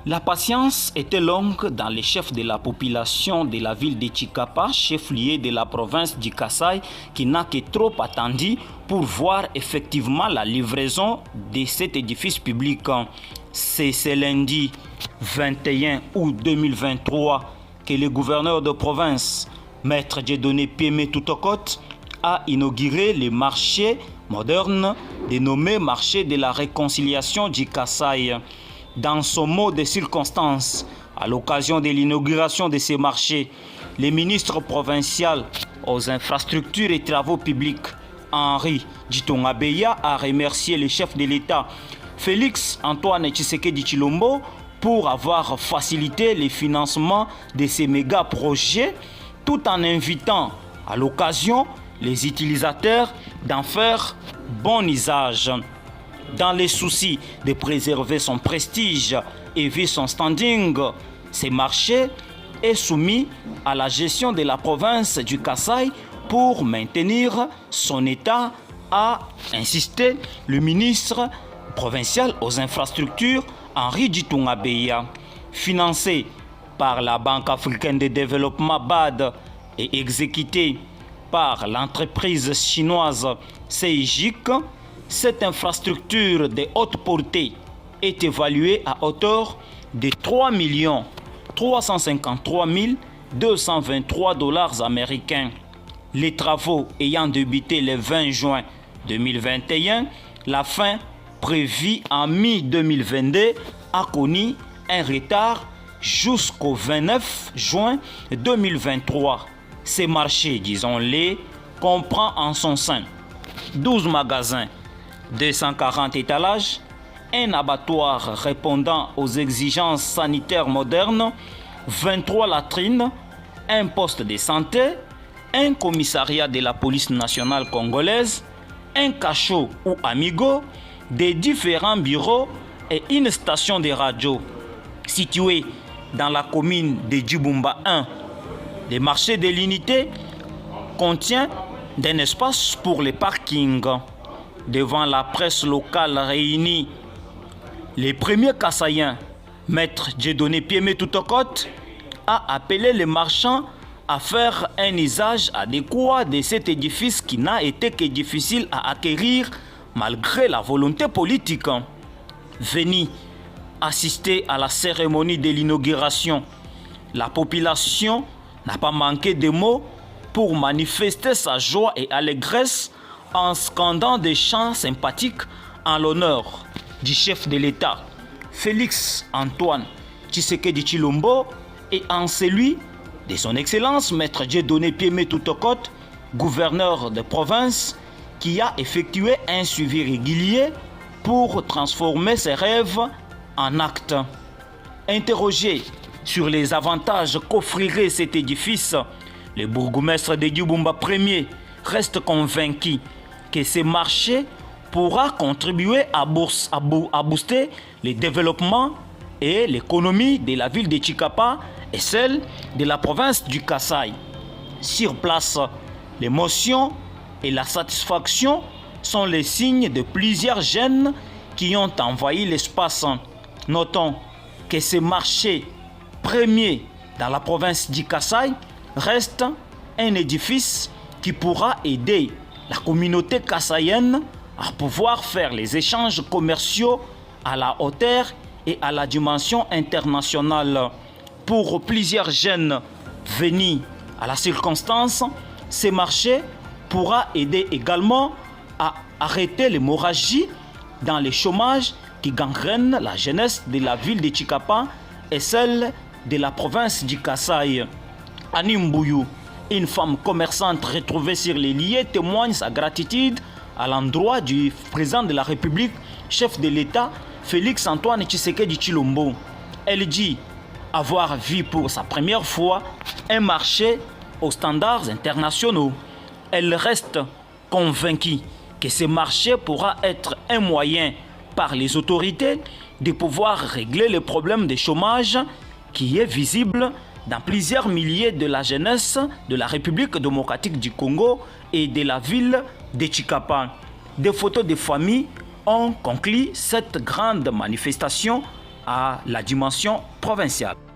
La patience était longue dans les chefs de la population de la ville de Tshikapa, chef-lieu de la province du Kasaï, qui n'a que trop attendu pour voir effectivement la livraison de cet édifice public. C'est ce lundi 21 août 2023 que le gouverneur de province, Maître Dieudonné Piémé Toutokot, a inauguré le marché moderne dénommé marché de la réconciliation du Kasaï. Dans son mot de circonstance, à l'occasion de l'inauguration de ces marchés, le ministre provincial aux infrastructures et travaux publics, Henri Djitongabeya, a remercié le chef de l'État, Félix Antoine Tshisekedi Tshilombo, pour avoir facilité le financement de ces méga projets, tout en invitant à l'occasion les utilisateurs d'en faire bon usage. Dans les soucis de préserver son prestige et vivre son standing, ce marché est soumis à la gestion de la province du Kasaï pour maintenir son état, a insisté le ministre provincial aux infrastructures Henri Djitongabeya. Financé par la Banque africaine de développement BAD et exécuté par l'entreprise chinoise CIGIC, cette infrastructure de haute portée est évaluée à hauteur de 3 353 223 $ américains. Les travaux ayant débuté le 20 juin 2021, la fin prévue en mi-2022 a connu un retard jusqu'au 29 juin 2023. Ce marché, disons-le, comprend en son sein 12 magasins, 240 étalages, un abattoir répondant aux exigences sanitaires modernes, 23 latrines, un poste de santé, un commissariat de la police nationale congolaise, un cachot ou amigo, des différents bureaux et une station de radio. Situé dans la commune de Djibumba 1, le marché de l'unité contient un espace pour les parkings. Devant la presse locale réunie, le premier Kasaïen, Maître Dieudonné Piémé Toutokot, a appelé les marchands à faire un usage adéquat de cet édifice qui n'a été que difficile à acquérir malgré la volonté politique. Venu assister à la cérémonie de l'inauguration, la population n'a pas manqué de mots pour manifester sa joie et allégresse en scandant des chants sympathiques en l'honneur du chef de l'État, Félix Antoine Tshisekedi Tshilombo, et en celui de son Excellence Maître Dieudonné Piémé Toutokot, gouverneur de province, qui a effectué un suivi régulier pour transformer ses rêves en actes. Interrogé sur les avantages qu'offrirait cet édifice, le bourgmestre de Djibumba Ier reste convaincu que ce marché pourra contribuer à booster le développement et l'économie de la ville de Tshikapa et celle de la province du Kasaï. Sur place, l'émotion et la satisfaction sont les signes de plusieurs jeunes qui ont envahi l'espace. Notons que ce marché premier dans la province du Kasaï reste un édifice qui pourra aider la communauté kassaïenne à pouvoir faire les échanges commerciaux à la hauteur et à la dimension internationale. Pour plusieurs jeunes venus à la circonstance, ce marché pourra aider également à arrêter l'hémorragie dans le chômage qui gangrène la jeunesse de la ville de Tshikapa et celle de la province du Kasaï. Annie Mbouyou, une femme commerçante retrouvée sur les lieux, témoigne sa gratitude à l'endroit du président de la République, chef de l'État, Félix Antoine Tshisekedi Tshilombo. Elle dit avoir vu pour sa première fois un marché aux standards internationaux. Elle reste convaincue que ce marché pourra être un moyen par les autorités de pouvoir régler le problème de chômage qui est visible dans plusieurs milliers de la jeunesse de la République démocratique du Congo et de la ville de Tshikapa. Des photos de famille ont conclu cette grande manifestation à la dimension provinciale.